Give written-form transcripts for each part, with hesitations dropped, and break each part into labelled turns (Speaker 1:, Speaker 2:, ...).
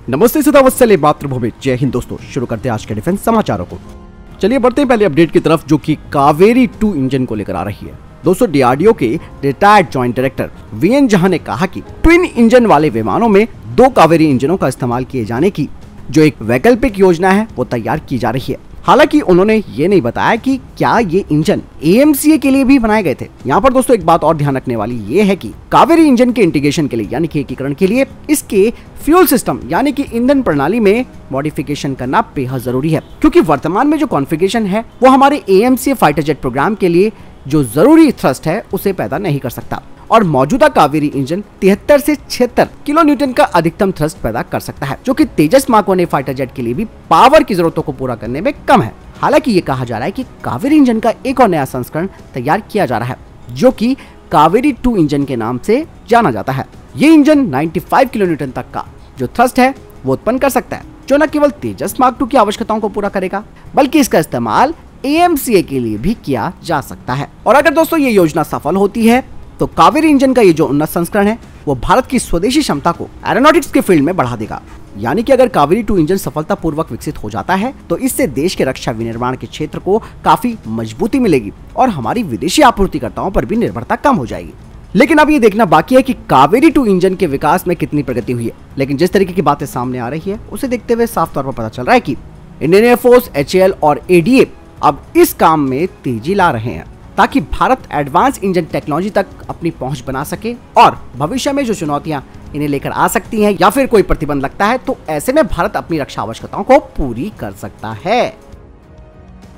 Speaker 1: नमस्ते सदा वत्सले मातृभूमि, जय हिंद दोस्तों। शुरू करते हैं आज के डिफेंस समाचारों को। चलिए बढ़ते हैं पहले अपडेट की तरफ, जो कि कावेरी 2 इंजन को लेकर आ रही है। दोस्तों, डीआरडीओ के रिटायर्ड जॉइंट डायरेक्टर वीएन जहां ने कहा कि ट्विन इंजन वाले विमानों में 2 कावेरी इंजनों का इस्तेमाल किए जाने की जो एक वैकल्पिक योजना है वो तैयार की जा रही है। हालांकि उन्होंने ये नहीं बताया कि क्या ये इंजन एएमसीए के लिए भी बनाए गए थे। यहाँ पर दोस्तों एक बात और ध्यान रखने वाली ये है कि कावेरी इंजन के इंटीग्रेशन के लिए यानी कि एकीकरण के लिए इसके फ्यूल सिस्टम यानी कि ईंधन प्रणाली में मॉडिफिकेशन करना बेहद जरूरी है, क्योंकि वर्तमान में जो कॉन्फ़िगरेशन है वो हमारे एएमसीए फाइटर जेट प्रोग्राम के लिए जो जरूरी थ्रस्ट है उसे पैदा नहीं कर सकता। और मौजूदा कावेरी इंजन 73 से 76 किलो न्यूटन का अधिकतम थ्रस्ट पैदा कर सकता है, जो कि तेजस मार्क 1 फाइटर जेट के लिए भी पावर की जरूरतों को पूरा करने में कम है। हालांकि ये कहा जा रहा है कि कावेरी इंजन का एक और नया संस्करण तैयार किया जा रहा है, जो कि कावेरी 2 इंजन के नाम से जाना जाता है। ये इंजन 95 किलो न्यूटन तक का जो थ्रस्ट है वो उत्पन्न कर सकता है, जो न केवल तेजस मार्क 2 की आवश्यकताओं को पूरा करेगा बल्कि इसका इस्तेमाल एएमसीए के लिए भी किया जा सकता है। और अगर दोस्तों ये योजना सफल होती है तो कावेरी इंजन का ये जो उन्नत संस्करण है वो भारत की स्वदेशी क्षमता को एरोनॉटिक्स के फील्ड में बढ़ा देगा। यानी कि अगर कावेरी 2 इंजन सफलतापूर्वक विकसित हो जाता है तो इससे देश के रक्षा विनिर्माण के क्षेत्र को काफी मजबूती मिलेगी और हमारी विदेशी आपूर्तिकर्ताओं पर भी निर्भरता कम हो जाएगी। लेकिन अब ये देखना बाकी है कि कावेरी 2 इंजन के विकास में कितनी प्रगति हुई है। लेकिन जिस तरीके की बातें सामने आ रही है उसे देखते हुए साफ तौर पर पता चल रहा है कि इंडियन एयरफोर्स, एचएएल और एडीए अब इस काम में तेजी ला रहे हैं ताकि भारत एडवांस इंजन टेक्नोलॉजी तक अपनी पहुंच बना सके और भविष्य में जो चुनौतियां इन्हें लेकर आ सकती हैं या फिर कोई प्रतिबंध लगता है तो ऐसे में भारत अपनी रक्षा आवश्यकताओं को पूरी कर सकता है।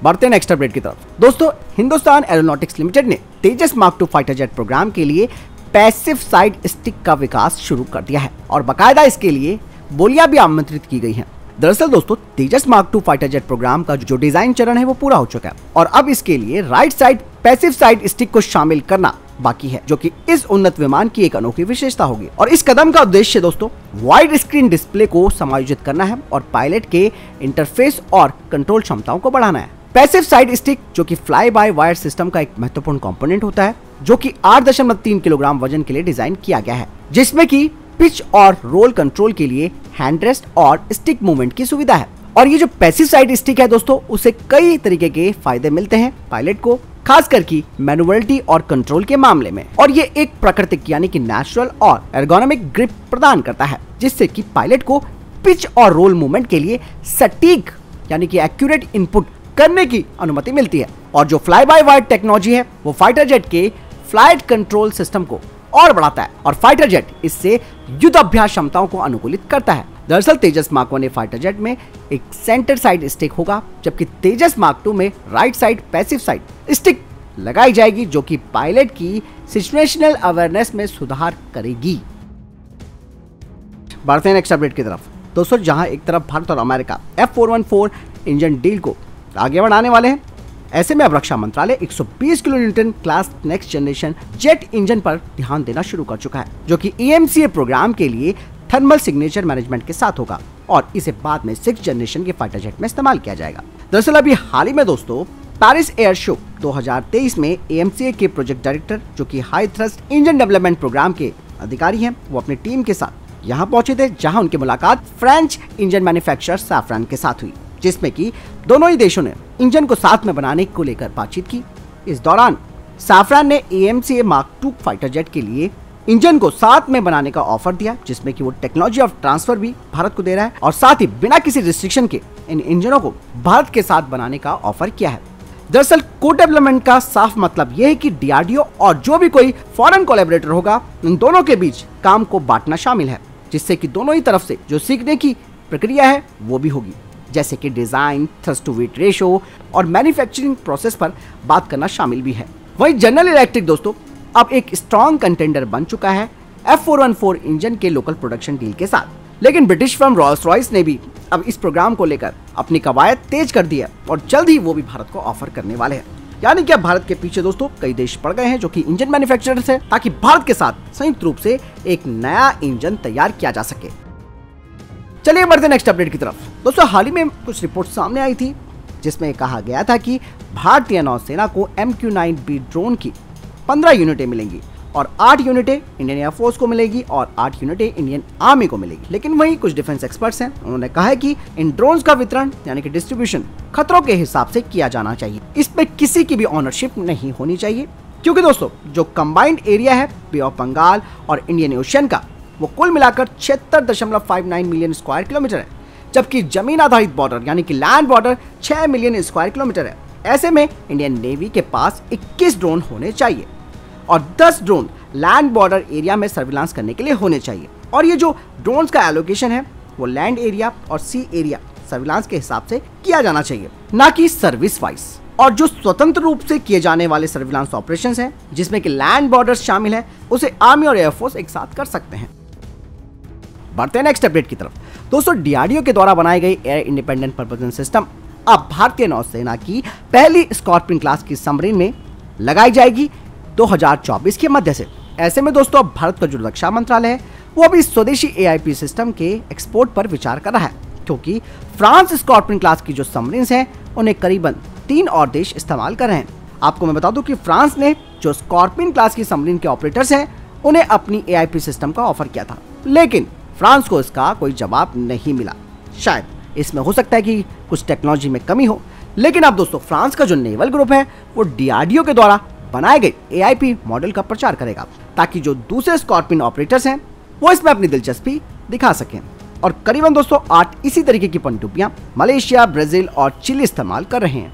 Speaker 1: बढ़ते हैं नेक्स्ट अपडेट की तरफ। दोस्तों, हिंदुस्तान एरोनॉटिक्स लिमिटेड ने तेजस मार्क 2 फाइटर जेट प्रोग्राम के लिए पैसिव साइड स्टिक का विकास शुरू कर दिया है और बाकायदा इसके लिए बोलियां भी आमंत्रित की गई हैं। दरअसल दोस्तों, तेजस मार्क 2 फाइटर जेट प्रोग्राम का जो डिजाइन चरण है वो पूरा हो चुका है और अब इसके लिए right side passive side stick को शामिल करना बाकी है, जो कि इस उन्नत विमान की एक अनोखी विशेषता होगी। और इस कदम का उद्देश्य दोस्तों वाइड स्क्रीन डिस्प्ले को समायोजित करना है और पायलट के इंटरफेस और कंट्रोल क्षमताओं को बढ़ाना है। पैसिव साइड स्टिक जो कि फ्लाई बाय वायर सिस्टम का एक महत्वपूर्ण कंपोनेंट होता है, जो कि 8.3 किलोग्राम वजन के लिए डिजाइन किया गया है, जिसमें की पिच और रोल कंट्रोल के लिए हैंड रेस्ट और स्टिक मूवमेंट की सुविधा है। और ये जो पैसिव साइड स्टिक है दोस्तों, उसे कई तरीके के फायदे मिलते हैं पायलट को, खास करके मैनुअलिटी और कंट्रोल के मामले में। और ये एक प्राकृतिक यानी कि नेचुरल और एर्गोनॉमिक ग्रिप प्रदान करता है, जिससे कि पायलट को पिच और रोल मूवमेंट के लिए सटीक यानी कि एक्यूरेट इनपुट करने की अनुमति मिलती है। और जो फ्लाई बाय वायर टेक्नोलॉजी है वो फाइटर जेट के फ्लाइट कंट्रोल सिस्टम को और बढ़ाता है और फाइटर जेट इससे युद्ध अभ्यास क्षमताओं को अनुकूलित करता है। दरअसल तेजस मार्क 1 फाइटर जेट में एक सेंटर साइड स्टिक होगा, जबकि तेजस मार्क 2 में right side passive side stick लगाई जाएगी, जो कि पायलट की सिचुएशनल अवेयरनेस में सुधार करेगी। बढ़ते हैं नेक्स्ट अपडेट की तरफ। दोस्तों, जहां एक तरफ भारत और अमेरिका F414 इंजन डील को आगे बढ़ाने वाले हैं, ऐसे में अब रक्षा मंत्रालय 120 kilo Newton class next generation jet engine पर ध्यान देना शुरू कर चुका है, जो कि एएमसीए प्रोग्राम के लिए थर्मल सिग्नेचर मैनेजमेंट के साथ होगा और इसे बाद में 6th जनरेशन के फाइटर जेट में इस्तेमाल किया जाएगा। दरअसल अभी हाल ही में दोस्तों पेरिस एयर शो 2023 में एएमसीए के प्रोजेक्ट डायरेक्टर, जो कि high thrust engine development programme के अधिकारी हैं, वो अपनी टीम के साथ यहाँ पहुंचे थे, जहां उनकी मुलाकात फ्रेंच इंजन मैन्युफैक्चरर सैफ्रन के साथ हुई, जिसमें कि दोनों ही देशों ने इंजन को साथ में बनाने को लेकर बातचीत की। इस दौरान सैफ्रन ने एएमसीए मार्क 2 फाइटर जेट के लिए इंजन को साथ में बनाने का ऑफर दिया, जिसमें कि वो टेक्नोलॉजी ऑफ ट्रांसफर भी भारत को दे रहा है और साथ ही बिना किसी रिस्ट्रिक्शन के इन इंजनों को भारत के साथ बनाने का ऑफर किया है। दरअसल को डेवलपमेंट का साफ मतलब यह है कि डीआरडीओ और जो भी कोई फॉरेन कोलैबोरेटर होगा, इन दोनों के बीच काम को बांटना शामिल है, जिससे कि दोनों ही तरफ से जो सीखने की प्रक्रिया है वो भी होगी, जैसे कि design, thrust to weight ratio और मैन्युफैक्चरिंग प्रोसेस पर बात करना शामिल भी है। वहीं जनरल इलेक्ट्रिक दोस्तों अब एक स्ट्रॉन्ग कंटेंडर बन चुका है F414 इंजन के लोकल प्रोडक्शन डील के साथ। लेकिन ब्रिटिश फर्म रॉल्स रॉयस ने भी अब इस प्रोग्राम को लेकर अपनी कवायद तेज कर दी है और जल्द ही वो भी भारत को ऑफर करने वाले हैं। यानी कि अब भारत के पीछे दोस्तों कई देश पड़ गए हैं जो कि इंजन मैन्युफैक्चरर्स हैं, ताकि भारत के साथ संयुक्त रूप से एक नया इंजन तैयार किया जा सके। चलिए बढ़ते नेक्स्ट अपडेट की तरफ। दोस्तों, हाल ही में कुछ रिपोर्ट सामने आई थी जिसमें कहा गया था कि भारतीय नौसेना को MQ-9B ड्रोन की 15 यूनिटें मिलेंगी और 8 यूनिटें इंडियन एयरफोर्स को मिलेगी और 8 यूनिटें इंडियन आर्मी को मिलेगी। लेकिन वहीं कुछ डिफेंस एक्सपर्ट्स हैं, उन्होंने कहा है कि इन ड्रोन्स का वितरण यानी कि डिस्ट्रीब्यूशन खतरों के हिसाब से किया जाना चाहिए। इस पे किसी की भी ऑनरशिप नहीं होनी चाहिए, क्योंकि दोस्तों जो कंबाइंड एरिया है बे ऑफ बंगाल और इंडियन ओशन का, वो कुल मिलाकर 76.59 मिलियन स्क्वायर किलोमीटर है, जबकि जमीन आधारित बॉर्डर यानी कि land border 6 million square kilometre है। ऐसे में इंडियन नेवी के पास 21 ड्रोन होने चाहिए और 10 ड्रोन लैंड बॉर्डर एरिया में सर्विलांस करने के लिए होने चाहिए। और ये जो ड्रोन्स का एलोकेशन है वो लैंड एरिया और सी एरिया सर्विलांस के हिसाब से किया जाना चाहिए, ना कि सर्विस वाइज। और जो स्वतंत्र रूप से किए जाने वाले सर्विलांस ऑपरेशंस हैं, जिसमें कि लैंड बॉर्डर्स शामिल है, उसे आर्मी और एयरफोर्स एक साथ कर सकते हैं। बढ़ते हैं नेक्स्ट अपडेट की तरफ। दोस्तों डीआरडीओ के द्वारा बनाई गई एयर इंडिपेंडेंट प्रपोजन सिस्टम अब भारतीय नौसेना की पहली स्कॉर्पियन क्लास की सबमरीन में लगाई जाएगी 2024 के मध्य से। ऐसे में दोस्तों अब भारत का जो रक्षा मंत्रालय है वो अभी स्वदेशी एआईपी सिस्टम के एक्सपोर्ट पर विचार कर रहा है, क्योंकि फ्रांस स्कॉर्पियन क्लास की जो सबमरीन्स हैं उन्हें करीबन 3 और देश इस्तेमाल कर रहे हैं। आपको मैं बता दूं कि फ्रांस ने जो स्कॉर्पियन क्लास की सबमरीन के ऑपरेटर्स हैं उन्हें अपनी एआईपी सिस्टम का ऑफर किया था, लेकिन फ्रांस को इसका कोई जवाब नहीं मिला। शायद इसमें हो सकता है कि कुछ टेक्नोलॉजी में कमी हो, लेकिन अब दोस्तों फ्रांस का जो नेवल ग्रुप है वो डीआरडीओ के द्वारा बनाए गए एआईपी मॉडल का प्रचार करेगा, ताकि जो दूसरे स्कॉर्पियन ऑपरेटर्स हैं वो इसमें अपनी दिलचस्पी दिखा सकें। और करीबन दोस्तों 8 इसी तरीके की पनडुब्बियां मलेशिया, ब्राजील और चिली इस्तेमाल कर रहे हैं।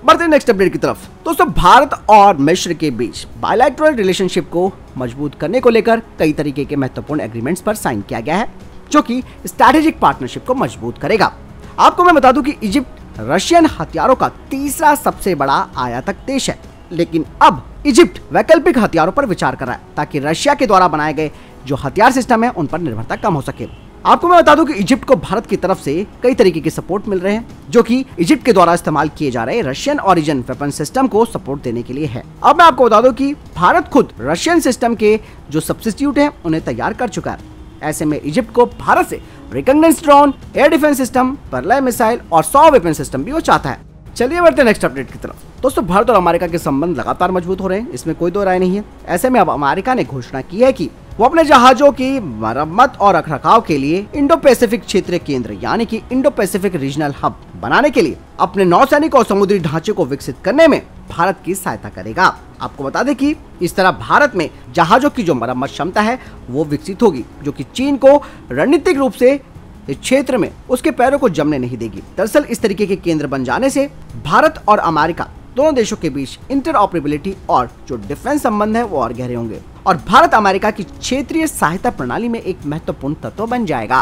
Speaker 1: बढ़ते हैं नेक्स्ट अपडेट की तरफ। दोस्तों भारत और मिस्र के बीच बायलैटरल रिलेशनशिप को मजबूत करने को लेकर कई तरीके के महत्वपूर्ण एग्रीमेंट्स पर साइन किया गया है, जो कि स्ट्रैटेजिक पार्टनरशिप को मजबूत करेगा। आपको मैं बता दूं कि इजिप्ट रशियन हथियारों का तीसरा सबसे बड़ा आयातक देश है, लेकिन अब इजिप्ट वैकल्पिक हथियारों पर विचार कर रहा है, ताकि रशिया के द्वारा बनाए गए जो हथियार सिस्टम है उन पर निर्भरता कम हो सके। आपको मैं बता दूं कि इजिप्ट को भारत की तरफ से कई तरीके के सपोर्ट मिल रहे हैं, जो कि इजिप्ट के द्वारा इस्तेमाल किए जा रहे रशियन ओरिजिन वेपन सिस्टम को सपोर्ट देने के लिए है। अब मैं आपको बता दूं कि भारत खुद रशियन सिस्टम के जो सब्स्टिट्यूट हैं उन्हें तैयार कर चुका है। ऐसे में इजिप्ट को भारत से recognised drone, air defence system, Pralay missile और 100 वेपन सिस्टम भी वो चाहता है। चलिए बढ़ते हैं नेक्स्ट अपडेट की तरफ। दोस्तों भारत और अमेरिका के संबंध लगातार मजबूत हो रहे हैं, इसमें कोई दो राय नहीं है। ऐसे में अब अमेरिका ने घोषणा की है कि वो अपने जहाजों की मरम्मत और रखरखाव के लिए इंडो पैसिफिक क्षेत्रीय केंद्र यानी कि इंडो पैसिफिक रीजनल हब बनाने के लिए अपने नौसैनिक और समुद्री ढांचे को विकसित करने में भारत की सहायता करेगा। आपको बता दें कि इस तरह भारत में जहाजों की जो मरम्मत क्षमता है वो विकसित होगी, जो कि चीन को रणनीतिक रूप से इस क्षेत्र में उसके पैरों को जमने नहीं देगी। दरअसल इस तरीके के केंद्र बन जाने से भारत और अमेरिका दोनों देशों के बीच इंटरऑपरेबिलिटी और जो डिफेंस संबंध है वो और गहरे होंगे और भारत अमेरिका की क्षेत्रीय सहायता प्रणाली में एक महत्वपूर्ण तत्व बन जाएगा।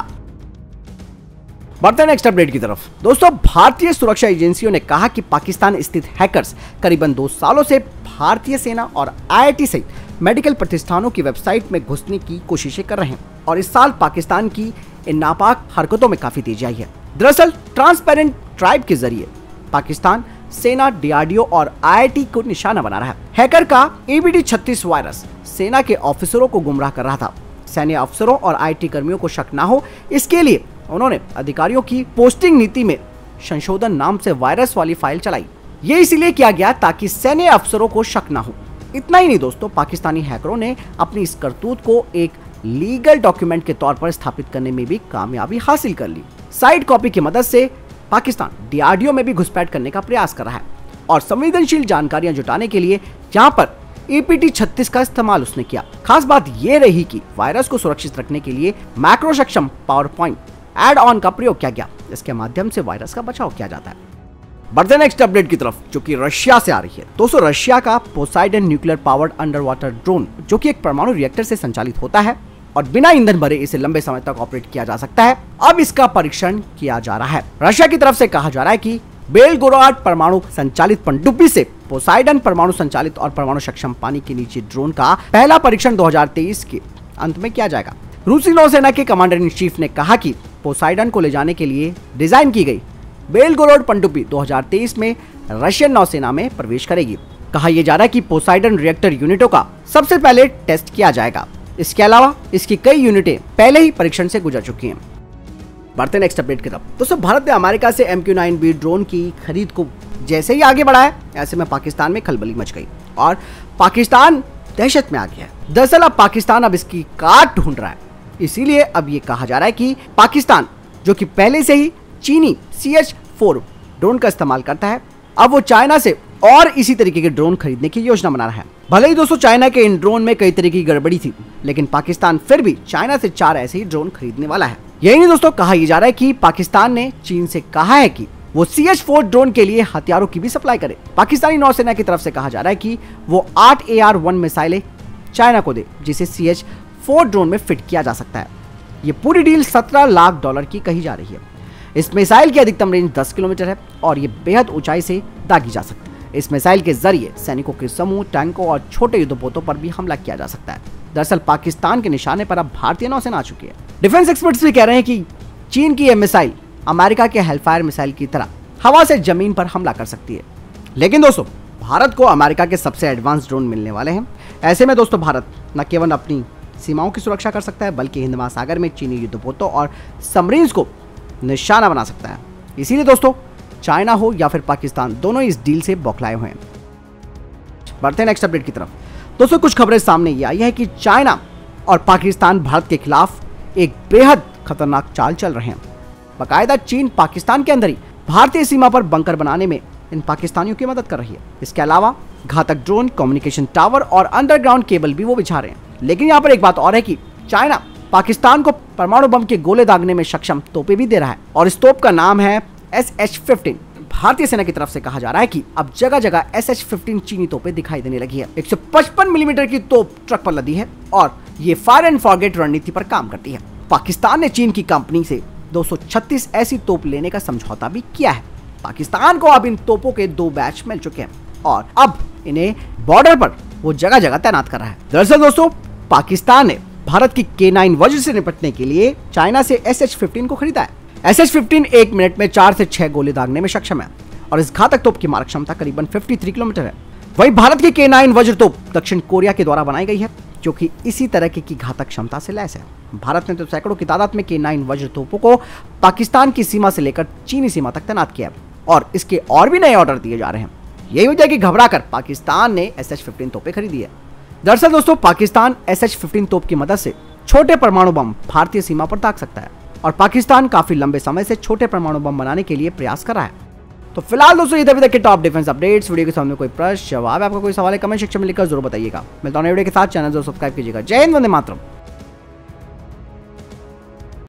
Speaker 1: बढ़ते हैं नेक्स्ट अपडेट की तरफ। दोस्तों भारतीय सुरक्षा एजेंसियों ने कहा कि पाकिस्तान स्थित हैकर्स करीबन 2 सालों से भारतीय सेना और आईआईटी सहित मेडिकल प्रतिष्ठानों की वेबसाइट में घुसने की कोशिशें कर रहे हैं और इस साल पाकिस्तान की इन नापाक हरकतों में काफी तेजी आई है। दरअसल ट्रांसपेरेंट ट्राइब के जरिए पाकिस्तान सेना, डीआरडीओ और आईआईटी को निशाना बना रहा है। हैकर का ABD36 वायरस सेना के ऑफिसरों को गुमराह कर रहा था। सैन्य अफसरों और आईटी कर्मियों को शक ना हो, इसके लिए उन्होंने अधिकारियों की पोस्टिंग नीति में संशोधन नाम से वायरस वाली फाइल चलाई। ये इसीलिए किया गया ताकि सैन्य अफसरों को शक ना हो। इतना ही नहीं दोस्तों, पाकिस्तानी हैकरों ने अपनी इस करतूत को एक लीगल डॉक्यूमेंट के तौर पर स्थापित करने में भी कामयाबी हासिल कर ली। साइड कॉपी की मदद से पाकिस्तान डीआरडीओ में भी घुसपैठ करने का प्रयास कर रहा है और संवेदनशील जानकारियां जुटाने के लिए यहां पर APT36 का इस्तेमाल उसने किया। खास बात यह रही कि वायरस को सुरक्षित रखने के लिए मैक्रो सक्षम पावर पॉइंट एड ऑन का प्रयोग किया गया, इसके माध्यम से वायरस का बचाव किया जाता है। बढ़ते नेक्स्ट अपडेट की तरफ, जो कि रशिया से आ रही है। दोस्तों रशिया का Poseidon nuclear powered under water drone, जो कि एक परमाणु रिएक्टर से संचालित होता है और बिना ईंधन भरे इसे लंबे समय तक ऑपरेट किया जा सकता है, अब इसका परीक्षण किया जा रहा है। रशिया की तरफ से कहा जा रहा है कि बेलगोराड परमाणु संचालित पनडुब्बी से पोसाइडन परमाणु संचालित और परमाणु सक्षम पानी के नीचे ड्रोन का पहला परीक्षण 2023 के अंत में किया जाएगा। रूसी नौसेना के कमांडर इन चीफ ने कहा कि पोसाइडन को ले जाने के लिए डिजाइन की गई बेलगोराड पनडुब्बी 2023 में रशियन नौसेना में प्रवेश करेगी। कहा यह जा रहा है कि पोसाइडन रिएक्टर यूनिटों का सबसे पहले टेस्ट किया जाएगा। इसके अलावा इसकी कई यूनिटें पहले ही परीक्षण से गुजर चुकी हैं। बढ़ते नेक्स्ट अपडेट की तरफ। दोस्तों भारत ने अमेरिका से MQ-9B ड्रोन की खरीद को जैसे ही आगे बढ़ाया, ऐसे में पाकिस्तान में खलबली मच गई और पाकिस्तान दहशत में आ गया है। दरअसल अब पाकिस्तान अब इसकी काट ढूंढ रहा है, इसीलिए अब ये कहा जा रहा है कि पाकिस्तान जो कि पहले से ही चीनी CH-4 ड्रोन का इस्तेमाल करता है, अब वो चाइना से और इसी तरीके के ड्रोन खरीदने की योजना बना रहा है। भले ही दोस्तों चाइना के इन ड्रोन में कई तरीके की गड़बड़ी थी, लेकिन पाकिस्तान फिर भी चाइना से 4 ऐसे ही ड्रोन खरीदने वाला है। यही नहीं दोस्तों, कहा यह जा रहा है कि पाकिस्तान ने चीन से कहा है कि वो CH-4 ड्रोन के लिए हथियारों की भी सप्लाई करे। पाकिस्तानी नौसेना की तरफ से कहा जा रहा है कि वो 8 AR-1 मिसाइलें चाइना को दे, जिसे CH-4 ड्रोन में फिट किया जा सकता है। ये पूरी डील $17 लाख की कही जा रही है। इस मिसाइल की अधिकतम रेंज 10 किलोमीटर है और ये बेहद ऊंचाई से दागी जा सकती है। इस मिसाइल के जरिए सैनिकों के समूह, टैंकों और छोटे युद्धपोतों पर भी हमला किया जा सकता है। दरअसल पाकिस्तान के निशाने पर अब भारतीय नौसेना आ चुकी है। डिफेंस एक्सपर्ट्स भी कह रहे हैं कि चीन की यह मिसाइल अमेरिका के हेलफायर मिसाइल की तरह हवा से जमीन पर हमला कर सकती है। लेकिन दोस्तों भारत को अमेरिका के सबसे एडवांस ड्रोन मिलने वाले हैं। ऐसे में दोस्तों भारत न केवल अपनी सीमाओं की सुरक्षा कर सकता है, बल्कि हिंद महासागर में चीनी युद्धपोतों और सबमरीन्स को निशाना बना सकता है। इसीलिए दोस्तों चाइना हो या फिर पाकिस्तान, दोनों इस डील से बौखलाए हुए हैं। बढ़ते हैं नेक्स्ट अपडेट की तरफ। दोस्तों कुछ खबरें सामने ये आई है कि चाइना और पाकिस्तान भारत के खिलाफ एक बेहद खतरनाक चाल चल रहे हैं। बाकायदा चीन पाकिस्तान के अंदर ही भारतीय सीमा पर बंकर बनाने में इन पाकिस्तानियों की मदद कर रही है। इसके अलावा घातक ड्रोन, कम्युनिकेशन टावर और अंडरग्राउंड केबल भी वो बिछा रहे हैं। लेकिन यहाँ पर एक बात और है कि चाइना पाकिस्तान को परमाणु बम के गोले दागने में सक्षम तोपें भी दे रहा है और इस तोप का नाम है SH-15। भारतीय सेना की तरफ से कहा जा रहा है कि अब जगह जगह SH-15 चीनी तोपें दिखाई देने लगी है। 155 मिलीमीटर की तोप ट्रक पर लदी है और ये फायर एंड फॉरगेट रणनीति पर काम करती है। पाकिस्तान ने चीन की कंपनी से 236 ऐसी तोप लेने का समझौता भी किया है। पाकिस्तान को अब इन तोपों के 2 बैच मिल चुके हैं और अब इन्हें बॉर्डर पर वो जगह जगह तैनात कर रहा है। दरअसल दोस्तों पाकिस्तान ने भारत की K9 वज्र से निपटने के लिए चाइना से SH-15 को खरीदा है। SH-15 1 मिनट में 4 से 6 गोले दागने में सक्षम है और इस घातक तोप की मारक क्षमता करीबन 53 किलोमीटर है। वहीं भारत की K9 वज्र तोप दक्षिण कोरिया के द्वारा बनाई गई है, जो कि इसी तरह की घातक क्षमता से लैस है। भारत ने तो सैकड़ों की तादाद में K9 वज्र तोपों को पाकिस्तान की सीमा से लेकर चीनी सीमा तक तैनात किया है और इसके और भी नए ऑर्डर दिए जा रहे हैं। यही वजह कि घबराकर पाकिस्तान ने SH-15 तोपें खरीदी है। दरअसल दोस्तों पाकिस्तान SH-15 तोप की मदद से छोटे परमाणु बम भारतीय सीमा पर दाग सकता है और पाकिस्तान काफी लंबे समय से छोटे परमाणु बम बनाने के लिए प्रयास कर रहा है। तो फिलहाल दोस्तों ये अभी तक के टॉप डिफेंस अपडेट्स। वीडियो के सामने कोई प्रश्न, जवाब, आपका कोई सवाल है कमेंट सेक्शन में लिखकर जरूर बताइएगा। मिलता हूं वीडियो के साथ, चैनल जरूर सब्सक्राइब कीजिएगा। जय हिंद, वंदे मातरम।